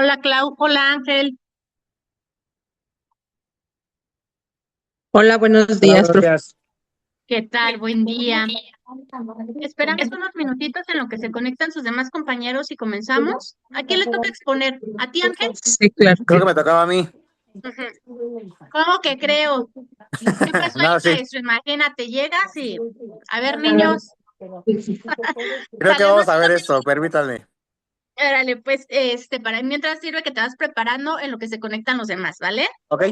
Hola Clau, hola Ángel, Hola, buenos Hola, días, buenos profe. días. ¿qué tal? Buen día. Esperamos unos minutitos en lo que se conectan sus demás compañeros y comenzamos. ¿A quién le toca exponer? ¿A ti, Ángel? Sí, claro. Creo que me tocaba a mí. Ujú. ¿Cómo que creo? ¿Qué pasó ahí, No, sí. maestro? Imagínate, llegas y, a ver, niños, Creo que sale, vamos unos a ver 5 minutos. esto, permítanme. Órale, pues, para mientras sirve que te vas preparando en lo que se conectan los demás, ¿vale? ¿Ok?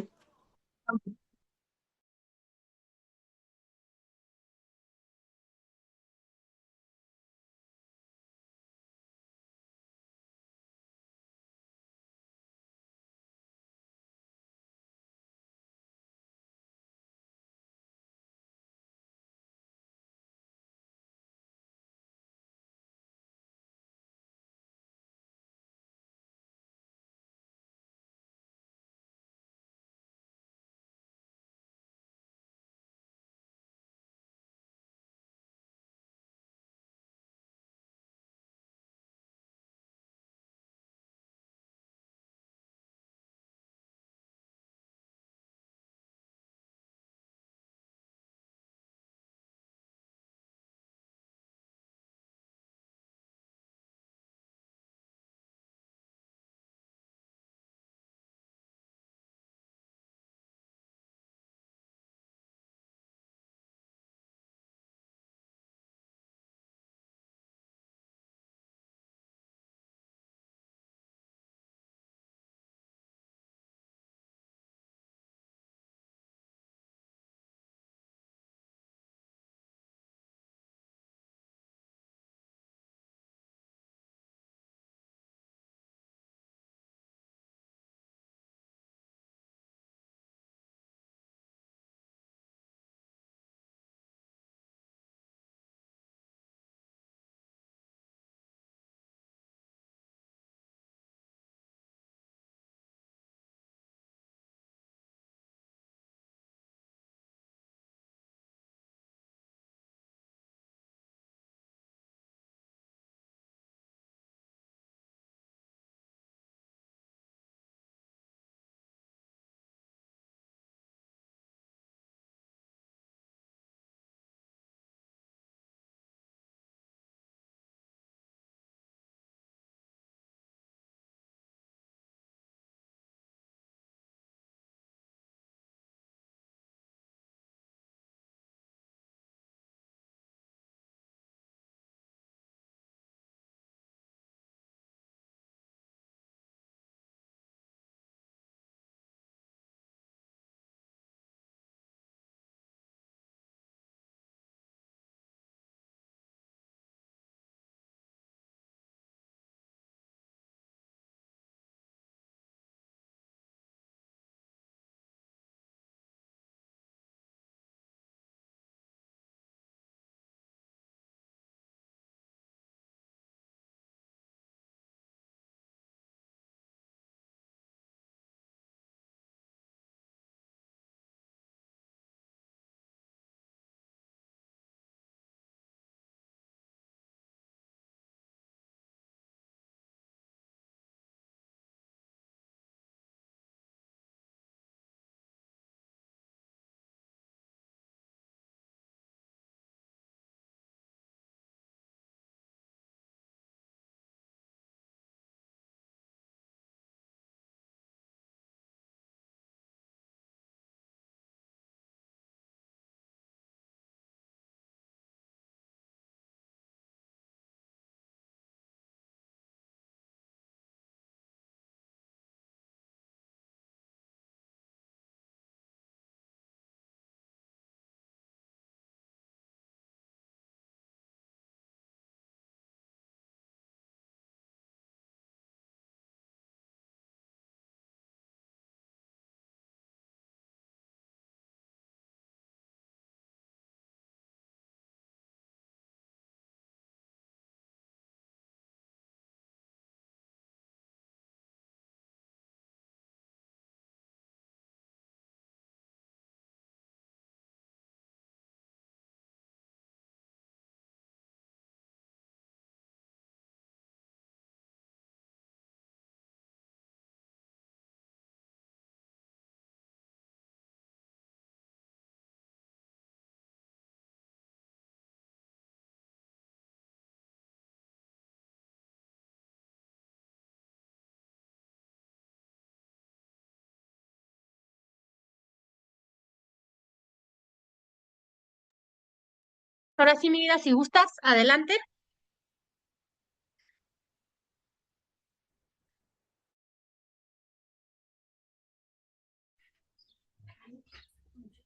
Ahora sí, mi vida, si gustas, adelante.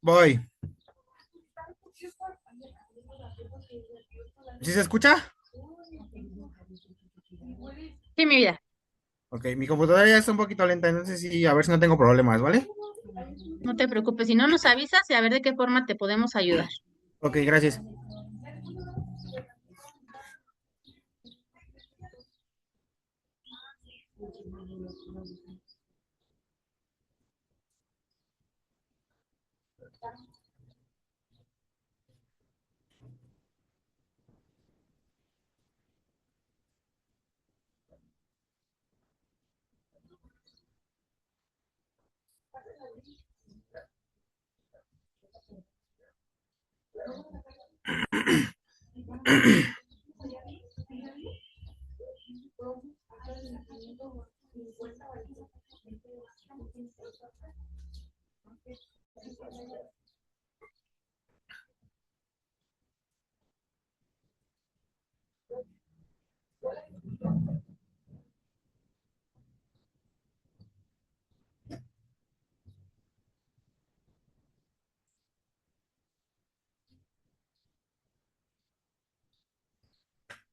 Voy. ¿Sí se escucha? Sí, mi vida, Ok, mi computadora ya está un poquito lenta, entonces sí, a ver si no tengo problemas, ¿vale? no te preocupes. Si no nos avisas y a ver de qué forma te podemos ayudar. Ok, gracias.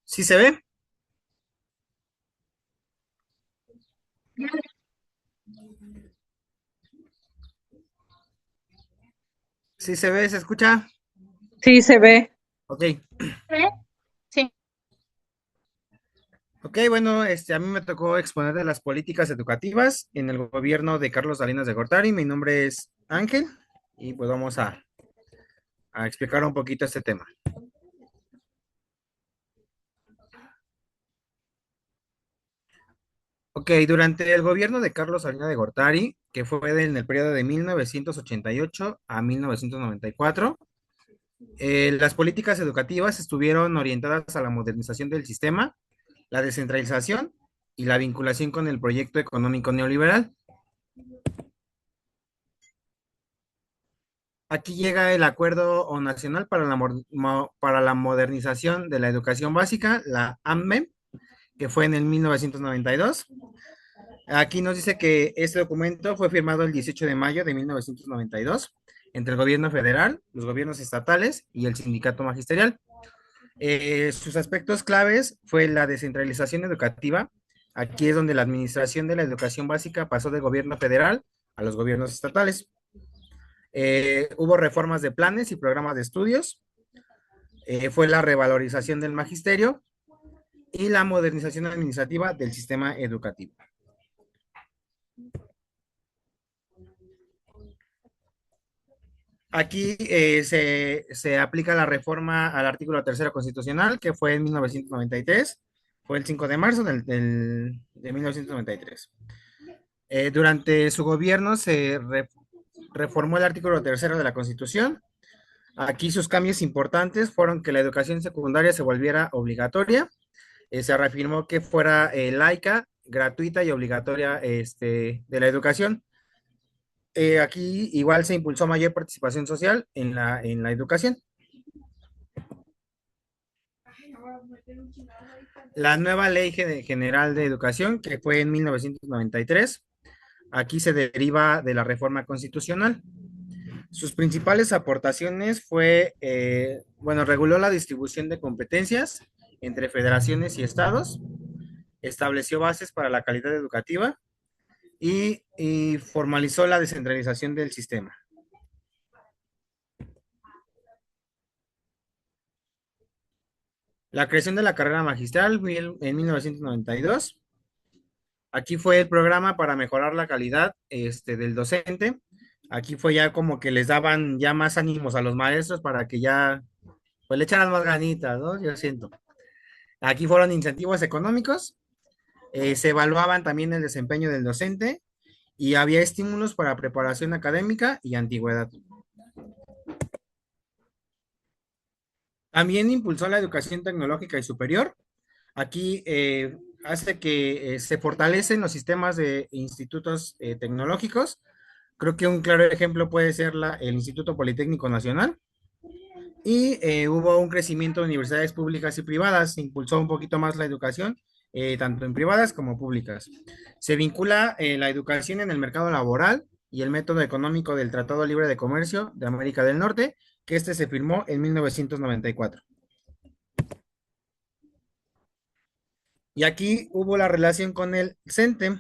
¿Sí se ve? ¿Sí se ve? ¿Se escucha? Sí, se ve. Ok. ¿Eh? Sí. Ok, bueno, a mí me tocó exponer de las políticas educativas en el gobierno de Carlos Salinas de Gortari. Mi nombre es Ángel y pues vamos a explicar un poquito este tema. Ok, durante el gobierno de Carlos Salinas de Gortari, que fue en el periodo de 1988 a 1994, las políticas educativas estuvieron orientadas a la modernización del sistema, la descentralización y la vinculación con el proyecto económico neoliberal. Aquí llega el Acuerdo Nacional para para la Modernización de la Educación Básica, la AMME, que fue en el 1992. Aquí nos dice que este documento fue firmado el 18 de mayo de 1992 entre el gobierno federal, los gobiernos estatales y el sindicato magisterial. Sus aspectos claves fue la descentralización educativa. Aquí es donde la administración de la educación básica pasó del gobierno federal a los gobiernos estatales. Hubo reformas de planes y programas de estudios. Fue la revalorización del magisterio y la modernización administrativa del sistema educativo. Aquí se aplica la reforma al artículo tercero constitucional, que fue en 1993, fue el 5 de marzo de 1993. Durante su gobierno reformó el artículo tercero de la Constitución. Aquí sus cambios importantes fueron que la educación secundaria se volviera obligatoria, se reafirmó que fuera laica, gratuita y obligatoria de la educación. Aquí igual se impulsó mayor participación social en la educación. La nueva Ley General de Educación, que fue en 1993, aquí se deriva de la reforma constitucional. Sus principales aportaciones fue, bueno, reguló la distribución de competencias entre federaciones y estados, estableció bases para la calidad educativa y formalizó la descentralización del sistema. La creación de la carrera magistral fue en 1992. Aquí fue el programa para mejorar la calidad del docente. Aquí fue ya como que les daban ya más ánimos a los maestros para que ya pues le echaran más ganitas, ¿no? Yo siento. Aquí fueron incentivos económicos, se evaluaban también el desempeño del docente y había estímulos para preparación académica y antigüedad. También impulsó la educación tecnológica y superior. Aquí hace que se fortalecen los sistemas de institutos tecnológicos. Creo que un claro ejemplo puede ser el Instituto Politécnico Nacional. y hubo un crecimiento de universidades públicas y privadas, se impulsó un poquito más la educación, tanto en privadas como públicas. Se vincula la educación en el mercado laboral y el método económico del Tratado Libre de Comercio de América del Norte, que este se firmó en 1994. Y aquí hubo la relación con el CENTE.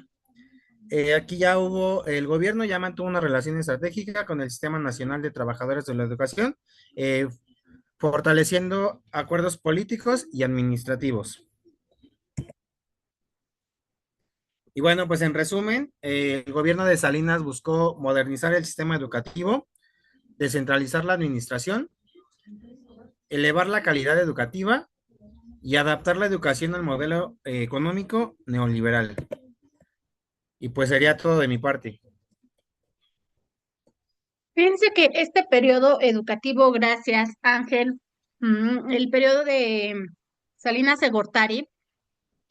Aquí ya hubo, el gobierno ya mantuvo una relación estratégica con el Sistema Nacional de Trabajadores de la Educación, eh, fortaleciendo acuerdos políticos y administrativos. Y bueno, pues en resumen, el gobierno de Salinas buscó modernizar el sistema educativo, descentralizar la administración, elevar la calidad educativa y adaptar la educación al modelo económico neoliberal. Y pues sería todo de mi parte. Fíjense que este periodo educativo, gracias Ángel, el periodo de Salinas de Gortari,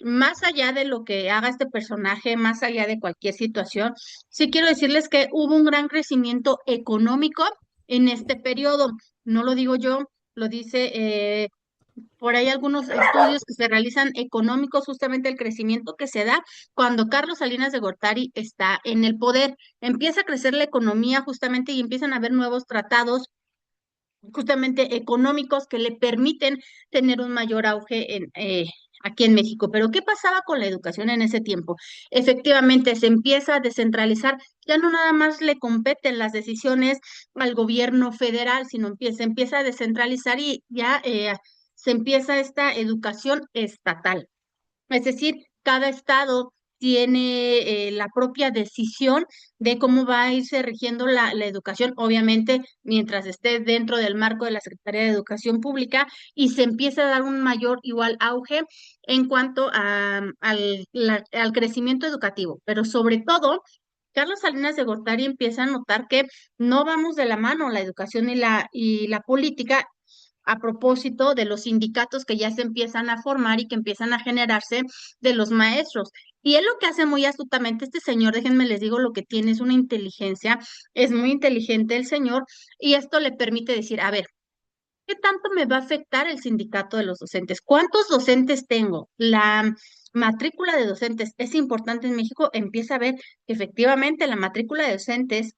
más allá de lo que haga este personaje, más allá de cualquier situación, sí quiero decirles que hubo un gran crecimiento económico en este periodo. No lo digo yo, lo dice por ahí algunos estudios que se realizan económicos, justamente el crecimiento que se da cuando Carlos Salinas de Gortari está en el poder. Empieza a crecer la economía justamente y empiezan a haber nuevos tratados justamente económicos que le permiten tener un mayor auge aquí en México. Pero ¿qué pasaba con la educación en ese tiempo? Efectivamente, se empieza a descentralizar, ya no nada más le competen las decisiones al gobierno federal, sino empieza a descentralizar y ya se empieza esta educación estatal. Es decir, cada estado tiene la propia decisión de cómo va a irse rigiendo la educación, obviamente mientras esté dentro del marco de la Secretaría de Educación Pública y se empieza a dar un mayor igual auge en cuanto al crecimiento educativo. Pero sobre todo, Carlos Salinas de Gortari empieza a notar que no vamos de la mano la educación y la política a propósito de los sindicatos que ya se empiezan a formar y que empiezan a generarse de los maestros. Y él lo que hace muy astutamente, este señor, déjenme les digo, lo que tiene es una inteligencia, es muy inteligente el señor, y esto le permite decir, a ver, ¿qué tanto me va a afectar el sindicato de los docentes? ¿Cuántos docentes tengo? La matrícula de docentes es importante en México. Empieza a ver que efectivamente la matrícula de docentes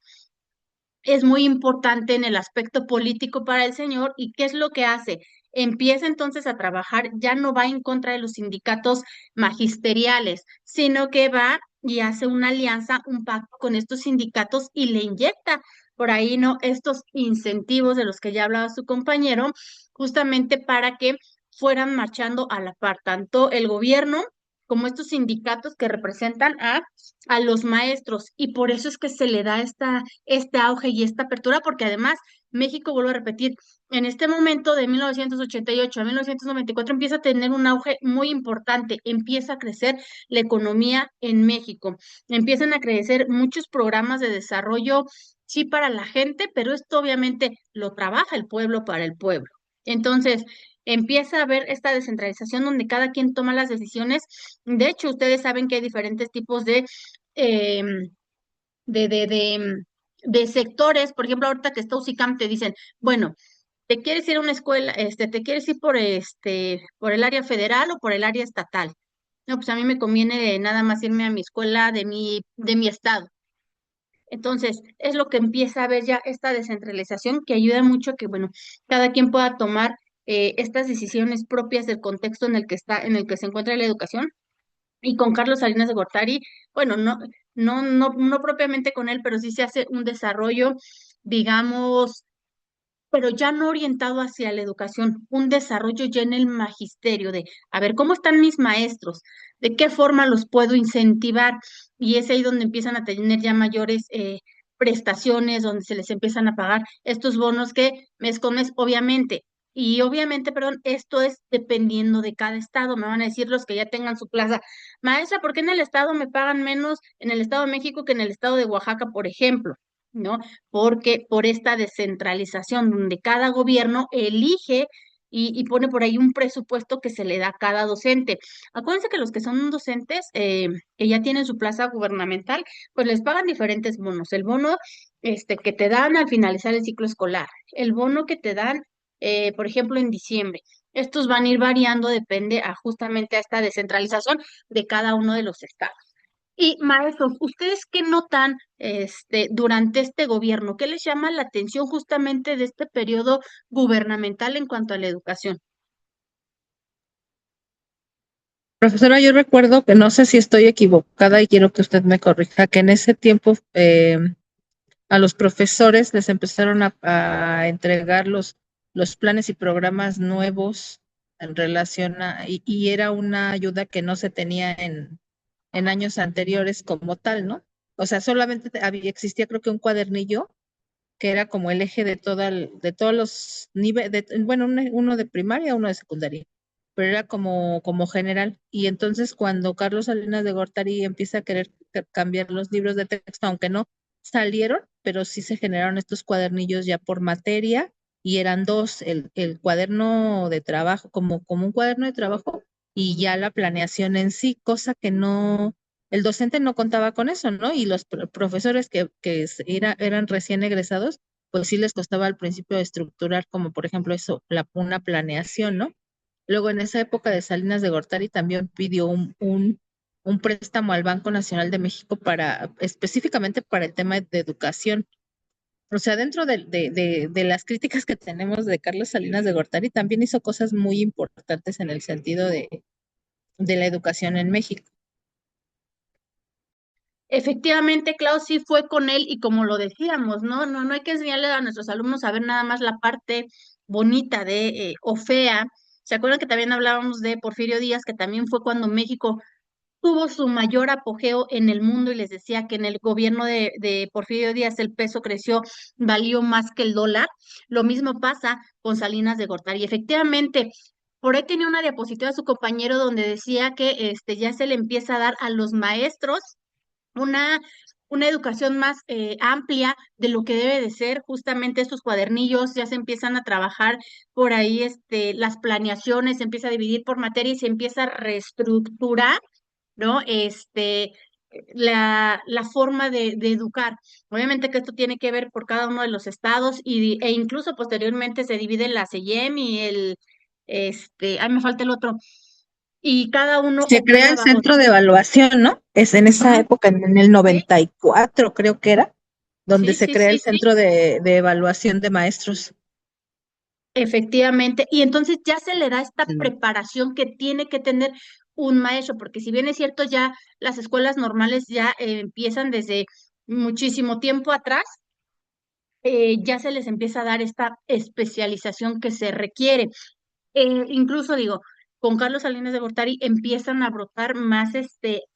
es muy importante en el aspecto político para el señor. ¿Y qué es lo que hace? Empieza entonces a trabajar, ya no va en contra de los sindicatos magisteriales, sino que va y hace una alianza, un pacto con estos sindicatos y le inyecta por ahí, ¿no? Estos incentivos de los que ya hablaba su compañero, justamente para que fueran marchando a la par, tanto el gobierno como estos sindicatos que representan a los maestros. Y por eso es que se le da este auge y esta apertura, porque además México, vuelvo a repetir, en este momento de 1988 a 1994 empieza a tener un auge muy importante, empieza a crecer la economía en México, empiezan a crecer muchos programas de desarrollo, sí, para la gente, pero esto obviamente lo trabaja el pueblo para el pueblo. Entonces, empieza a haber esta descentralización donde cada quien toma las decisiones. De hecho, ustedes saben que hay diferentes tipos em, de, de, de, em, de sectores. Por ejemplo, ahorita que está UCICAM, te dicen, bueno, ¿te quieres ir a una escuela, te quieres ir por el área federal o por el área estatal? No, pues a mí me conviene nada más irme a mi escuela de mi estado. Entonces, es lo que empieza a haber ya esta descentralización que ayuda mucho a que, bueno, cada quien pueda tomar estas decisiones propias del contexto en el que se encuentra la educación. Y con Carlos Salinas de Gortari, bueno, no propiamente con él, pero sí se hace un desarrollo, digamos, pero ya no orientado hacia la educación, un desarrollo ya en el magisterio de, a ver, ¿cómo están mis maestros? ¿De qué forma los puedo incentivar? Y es ahí donde empiezan a tener ya mayores prestaciones, donde se les empiezan a pagar estos bonos que mes con mes, obviamente. Y obviamente, perdón, esto es dependiendo de cada estado. Me van a decir los que ya tengan su plaza. Maestra, ¿por qué en el estado me pagan menos en el estado de México que en el estado de Oaxaca, por ejemplo? ¿No? Porque por esta descentralización donde cada gobierno elige y pone por ahí un presupuesto que se le da a cada docente. Acuérdense que los que son docentes, que ya tienen su plaza gubernamental, pues les pagan diferentes bonos. El bono que te dan al finalizar el ciclo escolar, el bono que te dan por ejemplo, en diciembre. Estos van a ir variando, depende justamente a esta descentralización de cada uno de los estados. Y maestros, ¿ustedes qué notan durante este gobierno? ¿Qué les llama la atención justamente de este periodo gubernamental en cuanto a la educación? Profesora, yo recuerdo que no sé si estoy equivocada y quiero que usted me corrija, que en ese tiempo a los profesores les empezaron a entregar los planes y programas nuevos en relación y era una ayuda que no se tenía en años anteriores como tal, ¿no? O sea, solamente existía creo que un cuadernillo que era como el eje de de todos los niveles, bueno, uno de primaria, uno de secundaria, pero era como general. Y entonces cuando Carlos Salinas de Gortari empieza a querer cambiar los libros de texto, aunque no salieron, pero sí se generaron estos cuadernillos ya por materia, y eran dos, el cuaderno de trabajo, como un cuaderno de trabajo, y ya la planeación en sí, cosa que no, el docente no contaba con eso, ¿no? Y los profesores que eran recién egresados, pues sí les costaba al principio estructurar, como por ejemplo eso, una planeación, ¿no? Luego en esa época de Salinas de Gortari también pidió un préstamo al Banco Nacional de México específicamente para el tema de educación. O sea, dentro de las críticas que tenemos de Carlos Salinas de Gortari, también hizo cosas muy importantes en el sentido de la educación en México. Efectivamente, Klaus sí fue con él y como lo decíamos, ¿no? No hay que enseñarle a nuestros alumnos a ver nada más la parte bonita o fea. ¿Se acuerdan que también hablábamos de Porfirio Díaz, que también fue cuando México tuvo su mayor apogeo en el mundo y les decía que en el gobierno de Porfirio Díaz el peso creció, valió más que el dólar? Lo mismo pasa con Salinas de Gortari. Efectivamente, por ahí tenía una diapositiva su compañero donde decía que ya se le empieza a dar a los maestros una, una educación más amplia de lo que debe de ser justamente estos cuadernillos, ya se empiezan a trabajar por ahí las planeaciones, se empieza a dividir por materia y se empieza a reestructurar, ¿no? La forma de educar. Obviamente que esto tiene que ver por cada uno de los estados e incluso posteriormente se divide en la CEYEM y ay, me falta el otro, y cada uno Se crea opera el bajo. centro de evaluación, ¿no? Es en esa Ujú, época, en el sí, 94, creo que era, donde sí, se sí, crea sí, el sí. centro de evaluación de maestros. Efectivamente, y entonces ya se le da esta Sí. preparación que tiene que tener un maestro, porque si bien es cierto, ya las escuelas normales ya empiezan desde muchísimo tiempo atrás, ya se les empieza a dar esta especialización que se requiere. Incluso digo, con Carlos Salinas de Gortari empiezan a brotar más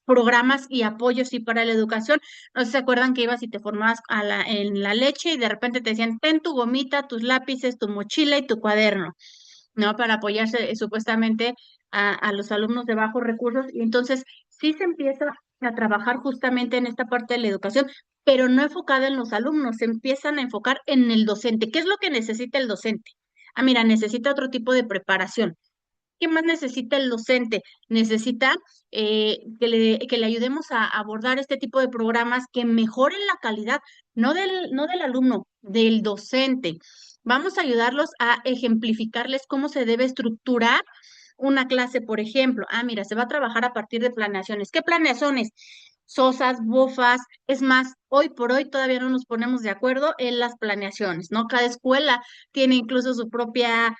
programas y apoyos y para la educación. No sé si se acuerdan que ibas y te formabas en la leche y de repente te decían, ten tu gomita, tus lápices, tu mochila y tu cuaderno, ¿no? Para apoyarse supuestamente a los alumnos de bajos recursos. Y entonces sí se empieza a trabajar justamente en esta parte de la educación, pero no enfocada en los alumnos, se empiezan a enfocar en el docente. ¿Qué es lo que necesita el docente? Ah, mira, necesita otro tipo de preparación. ¿Qué más necesita el docente? Necesita que le ayudemos a abordar este tipo de programas que mejoren la calidad, no del alumno, del docente. Vamos a ayudarlos a ejemplificarles cómo se debe estructurar una clase, por ejemplo. Ah, mira, se va a trabajar a partir de planeaciones. ¿Qué planeaciones? Sosas, bufas. Es más, hoy por hoy todavía no nos ponemos de acuerdo en las planeaciones, ¿no? Cada escuela tiene incluso su propia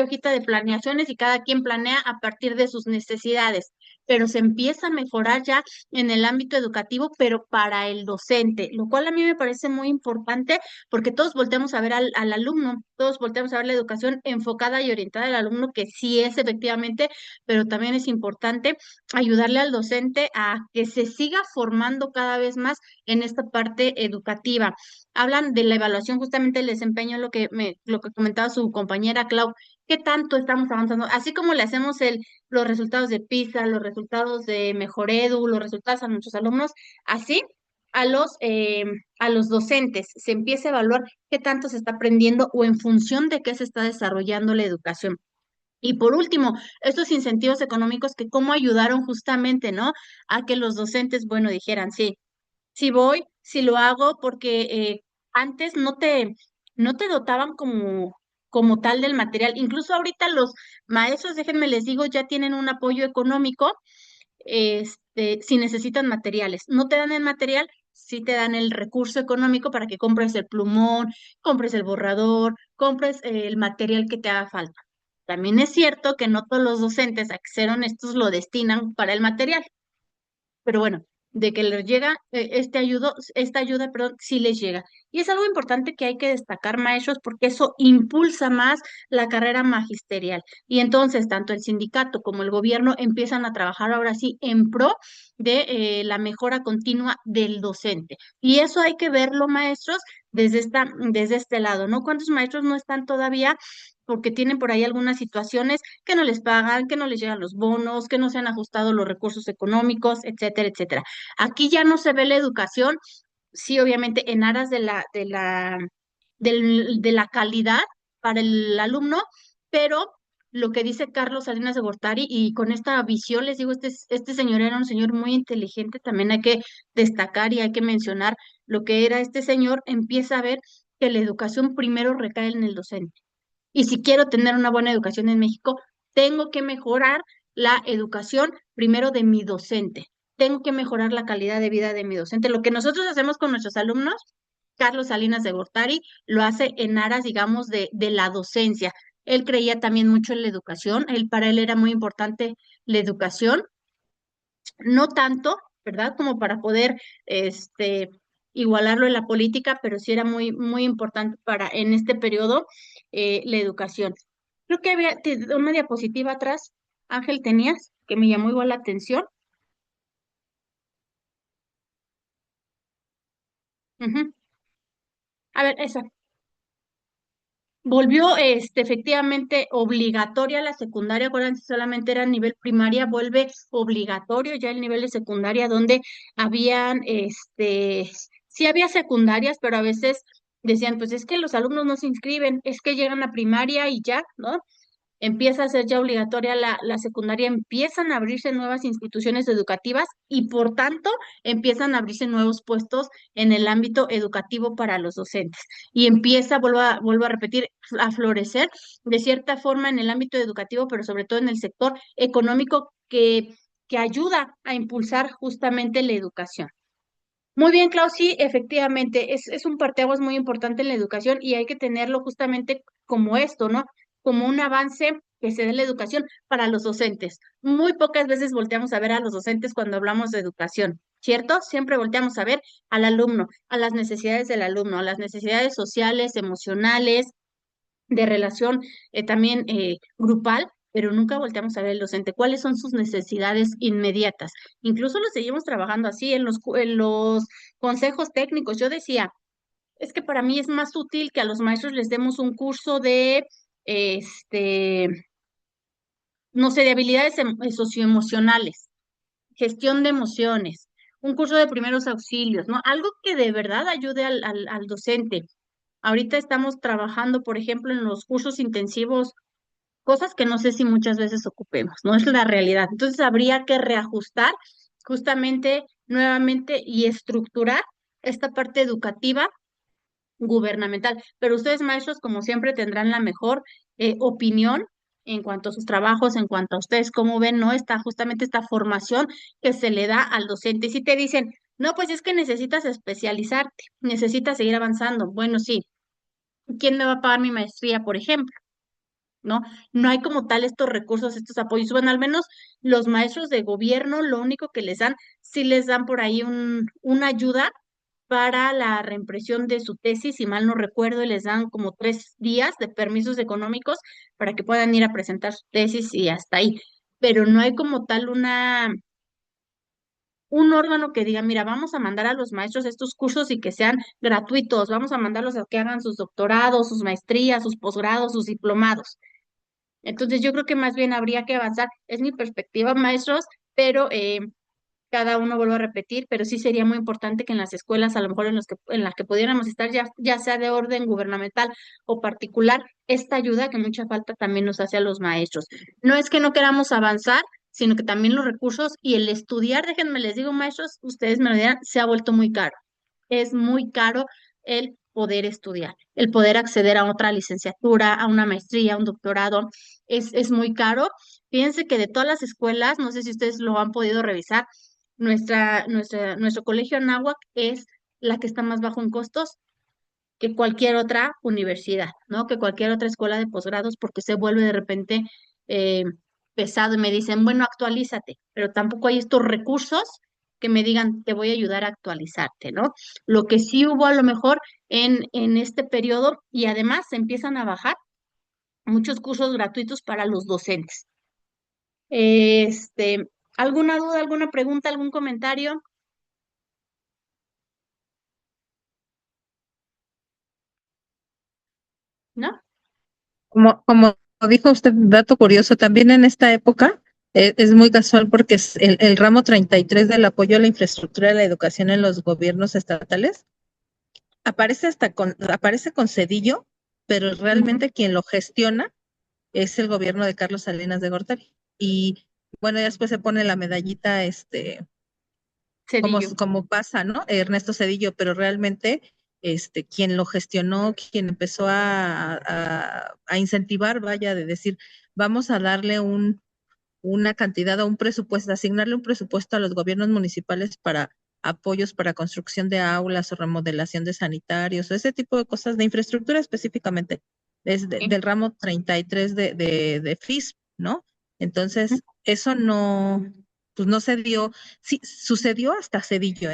hojita de planeaciones y cada quien planea a partir de sus necesidades, pero se empieza a mejorar ya en el ámbito educativo, pero para el docente, lo cual a mí me parece muy importante porque todos volteamos a ver al alumno, todos volteamos a ver la educación enfocada y orientada al alumno, que sí es efectivamente, pero también es importante ayudarle al docente a que se siga formando cada vez más en esta parte educativa. Hablan de la evaluación justamente del desempeño, lo que comentaba su compañera Clau, qué tanto estamos avanzando, así como le hacemos los resultados de PISA, los resultados de Mejoredu, los resultados a nuestros alumnos, así a los docentes se empieza a evaluar qué tanto se está aprendiendo o en función de qué se está desarrollando la educación. Y por último, estos incentivos económicos que cómo ayudaron justamente, ¿no? A que los docentes, bueno, dijeran, sí, sí voy, sí lo hago, porque antes no te dotaban como como tal del material. Incluso ahorita los maestros, déjenme les digo, ya tienen un apoyo económico, si necesitan materiales. No te dan el material, sí te dan el recurso económico para que compres el plumón, compres el borrador, compres el material que te haga falta. También es cierto que no todos los docentes, a que ser honestos, lo destinan para el material, pero bueno, de que les llega esta ayuda, perdón, sí les llega. Y es algo importante que hay que destacar, maestros, porque eso impulsa más la carrera magisterial. Y entonces, tanto el sindicato como el gobierno empiezan a trabajar ahora sí en pro de la mejora continua del docente. Y eso hay que verlo, maestros, desde este lado, ¿no? ¿Cuántos maestros no están todavía porque tienen por ahí algunas situaciones que no les pagan, que no les llegan los bonos, que no se han ajustado los recursos económicos, etcétera, etcétera? Aquí ya no se ve la educación, sí, obviamente en aras de la calidad para el alumno, pero lo que dice Carlos Salinas de Gortari, y con esta visión les digo, este señor era un señor muy inteligente, también hay que destacar y hay que mencionar lo que era este señor, empieza a ver que la educación primero recae en el docente. Y si quiero tener una buena educación en México, tengo que mejorar la educación primero de mi docente. Tengo que mejorar la calidad de vida de mi docente. Lo que nosotros hacemos con nuestros alumnos, Carlos Salinas de Gortari lo hace en aras, digamos, de la docencia. Él creía también mucho en la educación. Para él era muy importante la educación, no tanto, ¿verdad? Como para poder igualarlo en la política, pero sí era muy, muy importante para en este periodo la educación. Creo que había una diapositiva atrás, Ángel, tenías, que me llamó igual la atención. Ujú. A ver, esa. Volvió efectivamente obligatoria la secundaria, acuérdense, solamente era nivel primaria, vuelve obligatorio ya el nivel de secundaria, donde habían, sí había secundarias, pero a veces decían, pues es que los alumnos no se inscriben, es que llegan a primaria y ya, ¿no? Empieza a ser ya obligatoria la secundaria, empiezan a abrirse nuevas instituciones educativas y por tanto empiezan a abrirse nuevos puestos en el ámbito educativo para los docentes. Y empieza, vuelvo a repetir, a florecer de cierta forma en el ámbito educativo, pero sobre todo en el sector económico que ayuda a impulsar justamente la educación. Muy bien, Clau, sí, efectivamente, es un parteaguas muy importante en la educación y hay que tenerlo justamente como esto, ¿no? Como un avance que se dé en la educación para los docentes. Muy pocas veces volteamos a ver a los docentes cuando hablamos de educación, ¿cierto? Siempre volteamos a ver al alumno, a las necesidades del alumno, a las necesidades sociales, emocionales, de relación también grupal, pero nunca volteamos a ver el docente, cuáles son sus necesidades inmediatas. Incluso lo seguimos trabajando así en los consejos técnicos. Yo decía, es que para mí es más útil que a los maestros les demos un curso de, este, no sé, de habilidades socioemocionales, gestión de emociones, un curso de primeros auxilios, ¿no? Algo que de verdad ayude al docente. Ahorita estamos trabajando, por ejemplo, en los cursos intensivos, cosas que no sé si muchas veces ocupemos, no es la realidad. Entonces habría que reajustar justamente nuevamente y estructurar esta parte educativa gubernamental. Pero ustedes, maestros, como siempre, tendrán la mejor opinión en cuanto a sus trabajos, en cuanto a ustedes, cómo ven, ¿no? Está justamente esta formación que se le da al docente. Y si te dicen, no, pues es que necesitas especializarte, necesitas seguir avanzando. Bueno, sí. ¿Quién me va a pagar mi maestría, por ejemplo? ¿No? No hay como tal estos recursos, estos apoyos. Bueno, al menos los maestros de gobierno, lo único que les dan, sí les dan por ahí una ayuda para la reimpresión de su tesis, si mal no recuerdo, y les dan como 3 días de permisos económicos para que puedan ir a presentar su tesis y hasta ahí. Pero no hay como tal un órgano que diga, mira, vamos a mandar a los maestros estos cursos y que sean gratuitos, vamos a mandarlos a que hagan sus doctorados, sus maestrías, sus posgrados, sus diplomados. Entonces yo creo que más bien habría que avanzar, es mi perspectiva, maestros, pero cada uno vuelvo a repetir, pero sí sería muy importante que en las escuelas, a lo mejor en las que pudiéramos estar, ya sea de orden gubernamental o particular, esta ayuda que mucha falta también nos hace a los maestros. No es que no queramos avanzar, sino que también los recursos y el estudiar, déjenme les digo, maestros, ustedes me lo dirán, se ha vuelto muy caro. Es muy caro el poder estudiar, el poder acceder a otra licenciatura, a una maestría, a un doctorado, es muy caro. Fíjense que de todas las escuelas, no sé si ustedes lo han podido revisar, nuestro colegio Anáhuac es la que está más bajo en costos que cualquier otra universidad, ¿no? Que cualquier otra escuela de posgrados, porque se vuelve de repente eh, pesado y me dicen, bueno, actualízate, pero tampoco hay estos recursos que me digan, te voy a ayudar a actualizarte, ¿no? Lo que sí hubo a lo mejor en este periodo y además se empiezan a bajar muchos cursos gratuitos para los docentes. Este, ¿alguna duda, alguna pregunta, algún comentario? ¿No? Como dijo usted, dato curioso, también en esta época es muy casual porque es el ramo 33 del apoyo a la infraestructura de la educación en los gobiernos estatales aparece con Cedillo, pero Ujú. realmente quien lo gestiona es el gobierno de Carlos Salinas de Gortari. Y bueno, ya después se pone la medallita, Cedillo. como pasa, ¿no? Ernesto Cedillo, pero realmente quien lo gestionó, quien empezó a incentivar, vaya, de decir, vamos a darle una cantidad o un presupuesto, asignarle un presupuesto a los gobiernos municipales para apoyos para construcción de aulas o remodelación de sanitarios o ese tipo de cosas de infraestructura específicamente, ¿Sí? del ramo 33 de FISP, ¿no? Entonces, eso no, pues no se dio, sí, sucedió hasta Cedillo,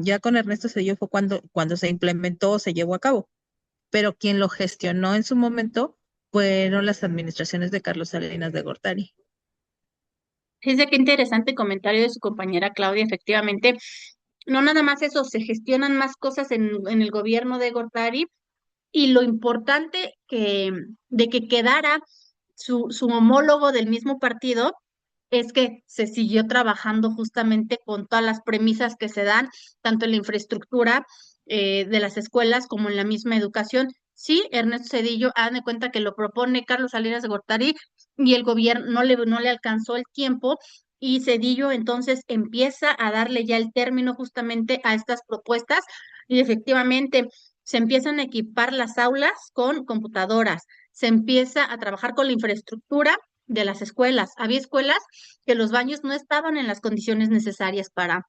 ya con Ernesto Cedillo fue cuando se implementó, se llevó a cabo, pero quien lo gestionó en su momento fueron las administraciones de Carlos Salinas de Gortari. Fíjese qué interesante comentario de su compañera Claudia, efectivamente. No nada más eso, se gestionan más cosas en el gobierno de Gortari y lo importante de que quedara su homólogo del mismo partido es que se siguió trabajando justamente con todas las premisas que se dan, tanto en la infraestructura de las escuelas como en la misma educación. Sí, Ernesto Cedillo, hagan de cuenta que lo propone Carlos Salinas de Gortari y el gobierno no le alcanzó el tiempo y Cedillo entonces empieza a darle ya el término justamente a estas propuestas y efectivamente se empiezan a equipar las aulas con computadoras, se empieza a trabajar con la infraestructura de las escuelas. Había escuelas que los baños no estaban en las condiciones necesarias para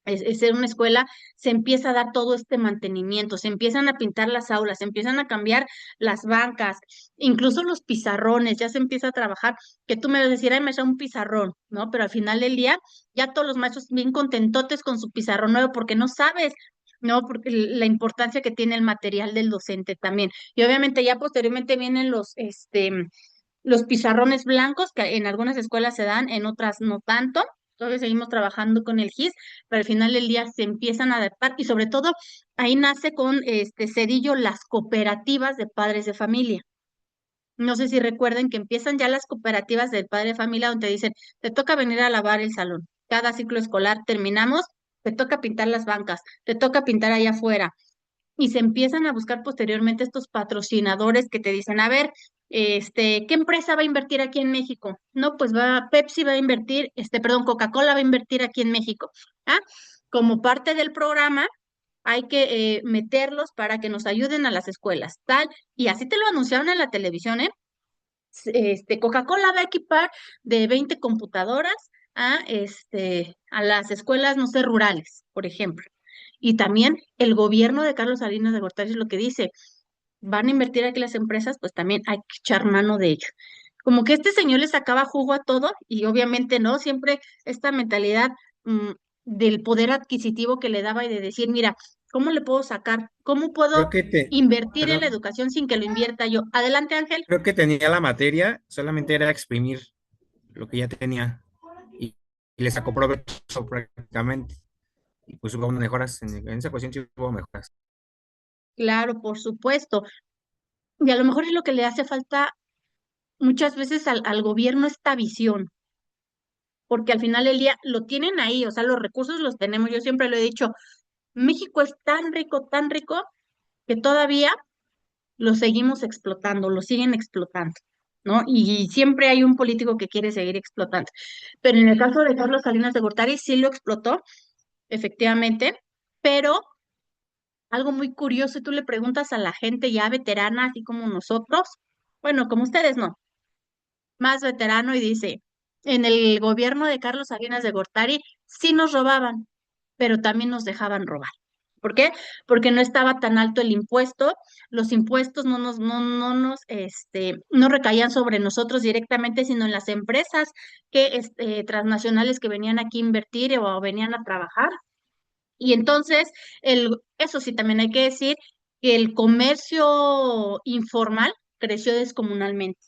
ser una escuela, se empieza a dar todo este mantenimiento, se empiezan a pintar las aulas, se empiezan a cambiar las bancas, incluso los pizarrones, ya se empieza a trabajar, que tú me vas a decir, ay, me echa un pizarrón, ¿no? Pero al final del día, ya todos los maestros bien contentotes con su pizarrón nuevo, porque no sabes, ¿no? Porque la importancia que tiene el material del docente también. Y obviamente ya posteriormente vienen los pizarrones blancos, que en algunas escuelas se dan, en otras no tanto. Todavía seguimos trabajando con el GIS, pero al final del día se empiezan a adaptar y sobre todo ahí nace con este Cedillo las cooperativas de padres de familia. No sé si recuerden que empiezan ya las cooperativas del padre de familia donde dicen, te toca venir a lavar el salón. Cada ciclo escolar terminamos, te toca pintar las bancas, te toca pintar allá afuera, y se empiezan a buscar posteriormente estos patrocinadores que te dicen, a ver, ¿qué empresa va a invertir aquí en México? No, pues Pepsi va a invertir, perdón, Coca-Cola va a invertir aquí en México. ¿Ah? Como parte del programa, hay que meterlos para que nos ayuden a las escuelas, tal, y así te lo anunciaron en la televisión, ¿eh? Coca-Cola va a equipar de 20 computadoras a las escuelas, no sé, rurales, por ejemplo. Y también el gobierno de Carlos Salinas de Gortari es lo que dice, van a invertir aquí las empresas, pues también hay que echar mano de ello. Como que este señor le sacaba jugo a todo y obviamente no, siempre esta mentalidad mm, del poder adquisitivo que le daba y de decir, mira, ¿cómo le puedo sacar? ¿Cómo Creo puedo que te, invertir en la perdón, educación sin que lo invierta yo? Adelante, Ángel. creo que tenía la materia, solamente era exprimir lo que ya tenía y le sacó provecho prácticamente. Y pues hubo mejoras, en esa cuestión sí hubo mejoras. Claro, por supuesto. Y a lo mejor es lo que le hace falta muchas veces al gobierno esta visión, porque al final del día lo tienen ahí, o sea, los recursos los tenemos. Yo siempre lo he dicho, México es tan rico, que todavía lo seguimos explotando, lo siguen explotando, ¿no? Y siempre hay un político que quiere seguir explotando. Pero en el caso de Carlos Salinas de Gortari sí lo explotó, efectivamente, pero algo muy curioso, y tú le preguntas a la gente ya veterana, así como nosotros, bueno, como ustedes no, más veterano, y dice, en el gobierno de Carlos Salinas de Gortari sí nos robaban, pero también nos dejaban robar. ¿Por qué? Porque no estaba tan alto el impuesto, los impuestos no recaían sobre nosotros directamente, sino en las empresas transnacionales que venían aquí a invertir o venían a trabajar. Y entonces, eso sí, también hay que decir que el comercio informal creció descomunalmente,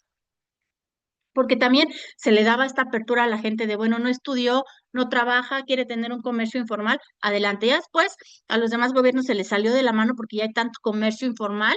porque también se le daba esta apertura a la gente de, bueno, no estudió, no trabaja, quiere tener un comercio informal, adelante. Ya después a los demás gobiernos se les salió de la mano porque ya hay tanto comercio informal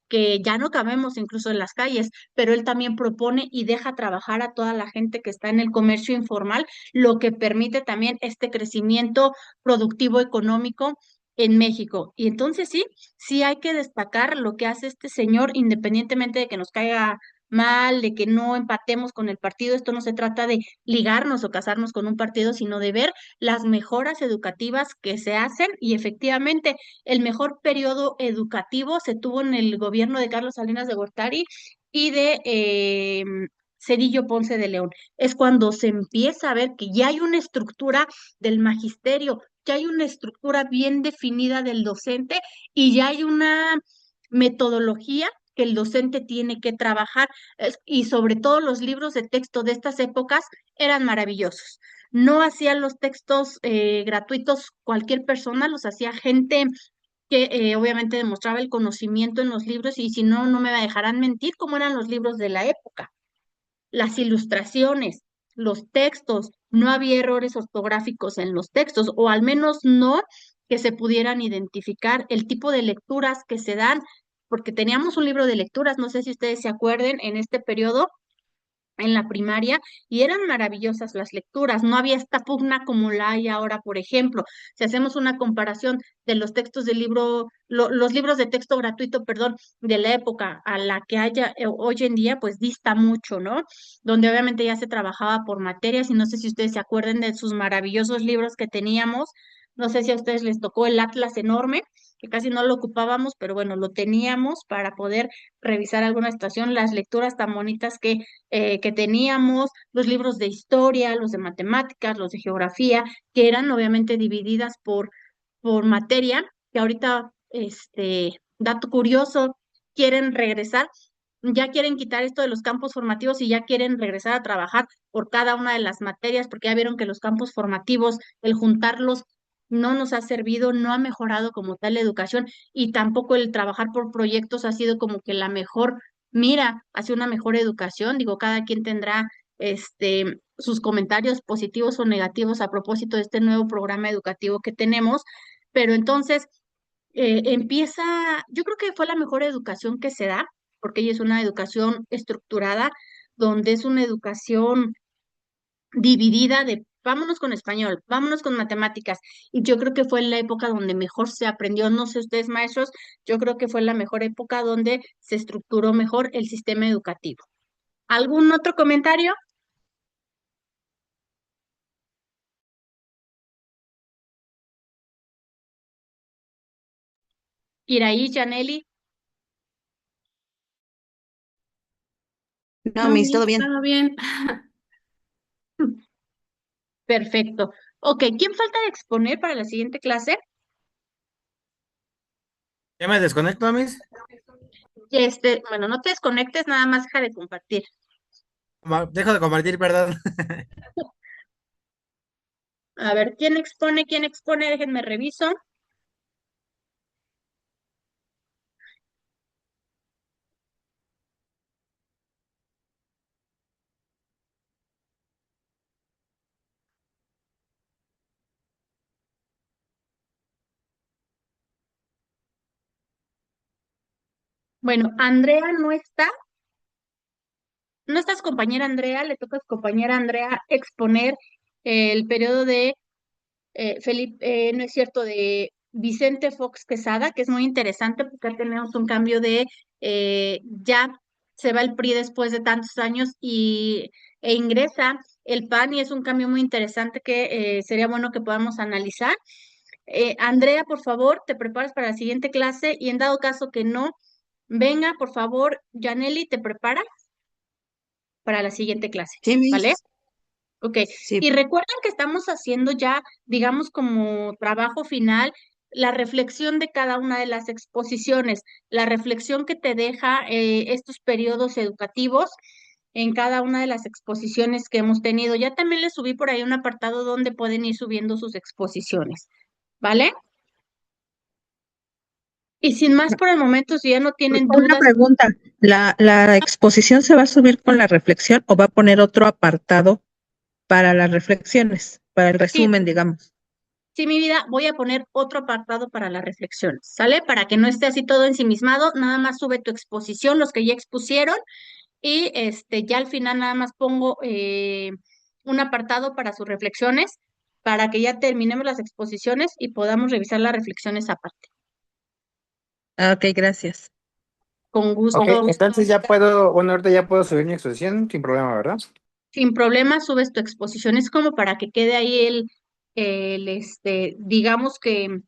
que ya no cabemos incluso en las calles, pero él también propone y deja trabajar a toda la gente que está en el comercio informal, lo que permite también este crecimiento productivo económico en México. Y entonces sí, sí hay que destacar lo que hace este señor, independientemente de que nos caiga mal, de que no empatemos con el partido. Esto no se trata de ligarnos o casarnos con un partido, sino de ver las mejoras educativas que se hacen, y efectivamente el mejor periodo educativo se tuvo en el gobierno de Carlos Salinas de Gortari y de Cedillo Ponce de León. Es cuando se empieza a ver que ya hay una estructura del magisterio, ya hay una estructura bien definida del docente y ya hay una metodología que el docente tiene que trabajar, y sobre todo los libros de texto de estas épocas eran maravillosos. No hacían los textos gratuitos cualquier persona, los hacía gente que obviamente demostraba el conocimiento en los libros, y si no, no me dejarán mentir cómo eran los libros de la época. Las ilustraciones, los textos, no había errores ortográficos en los textos, o al menos no que se pudieran identificar el tipo de lecturas que se dan, porque teníamos un libro de lecturas, no sé si ustedes se acuerden, en este periodo en la primaria, y eran maravillosas las lecturas, no había esta pugna como la hay ahora, por ejemplo. Si hacemos una comparación de los textos del libro, los libros de texto gratuito, perdón, de la época a la que haya hoy en día, pues dista mucho, ¿no? Donde obviamente ya se trabajaba por materias, y no sé si ustedes se acuerdan de sus maravillosos libros que teníamos, no sé si a ustedes les tocó el Atlas enorme, que casi no lo ocupábamos, pero bueno, lo teníamos para poder revisar alguna situación, las lecturas tan bonitas que teníamos, los libros de historia, los de matemáticas, los de geografía, que eran obviamente divididas por materia, que ahorita, dato curioso, quieren regresar, ya quieren quitar esto de los campos formativos y ya quieren regresar a trabajar por cada una de las materias, porque ya vieron que los campos formativos, el juntarlos, no nos ha servido, no ha mejorado como tal la educación, y tampoco el trabajar por proyectos ha sido como que la mejor mira hacia una mejor educación. Digo, cada quien tendrá sus comentarios positivos o negativos a propósito de este nuevo programa educativo que tenemos, pero entonces empieza, yo creo que fue la mejor educación que se da, porque ella es una educación estructurada, donde es una educación dividida de vámonos con español, vámonos con matemáticas, y yo creo que fue la época donde mejor se aprendió, no sé ustedes maestros, yo creo que fue la mejor época donde se estructuró mejor el sistema educativo. ¿Algún otro comentario? Iraí, Janelli. No, Miss, todo bien. Todo bien. Perfecto. Ok, ¿quién falta de exponer para la siguiente clase? ¿Ya me desconecto, Miss? Bueno, no te desconectes, nada más deja de compartir. Dejo de compartir, perdón. A ver, ¿quién expone? ¿Quién expone? Déjenme reviso. Bueno, Andrea no está. No estás, compañera Andrea, le toca a su compañera Andrea exponer el periodo de Felipe, no es cierto, de Vicente Fox Quesada, que es muy interesante porque ya tenemos un cambio ya se va el PRI después de tantos años e ingresa el PAN, y es un cambio muy interesante que sería bueno que podamos analizar. Andrea, por favor, te preparas para la siguiente clase y en dado caso que no, venga, por favor, Yaneli, te preparas para la siguiente clase, Sí, ¿vale? Miss. Ok, Sí. y recuerden que estamos haciendo ya, digamos, como trabajo final, la reflexión de cada una de las exposiciones, la reflexión que te deja estos periodos educativos en cada una de las exposiciones que hemos tenido. Ya también les subí por ahí un apartado donde pueden ir subiendo sus exposiciones, ¿vale? Y sin más por el momento, si ya no tienen Una dudas, pregunta, ¿la exposición se va a subir con la reflexión o va a poner otro apartado para las reflexiones, para el sí, resumen, digamos? sí, mi vida, voy a poner otro apartado para las reflexiones, ¿sale? Para que no esté así todo ensimismado, nada más sube tu exposición, los que ya expusieron, y ya al final nada más pongo un apartado para sus reflexiones, para que ya terminemos las exposiciones y podamos revisar las reflexiones aparte. Ah, ok, gracias. Con Ok, gusto, entonces ya puedo, bueno, ahorita ya puedo subir mi exposición sin problema, ¿verdad? sin problema, subes tu exposición. Es como para que quede ahí digamos que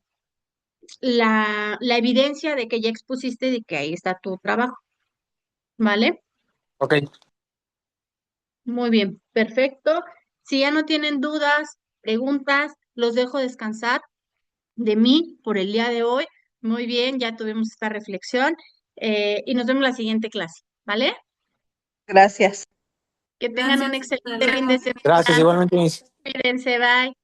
la evidencia de que ya expusiste y de que ahí está tu trabajo, ¿vale? Ok, Muy bien, perfecto. Si ya no tienen dudas, preguntas, los dejo descansar de mí por el día de hoy. Muy bien, ya tuvimos esta reflexión y nos vemos en la siguiente clase, ¿vale? Gracias. Que tengan un Gracias. Hasta excelente fin de gracias semana. igualmente, Miss. Cuídense, bye.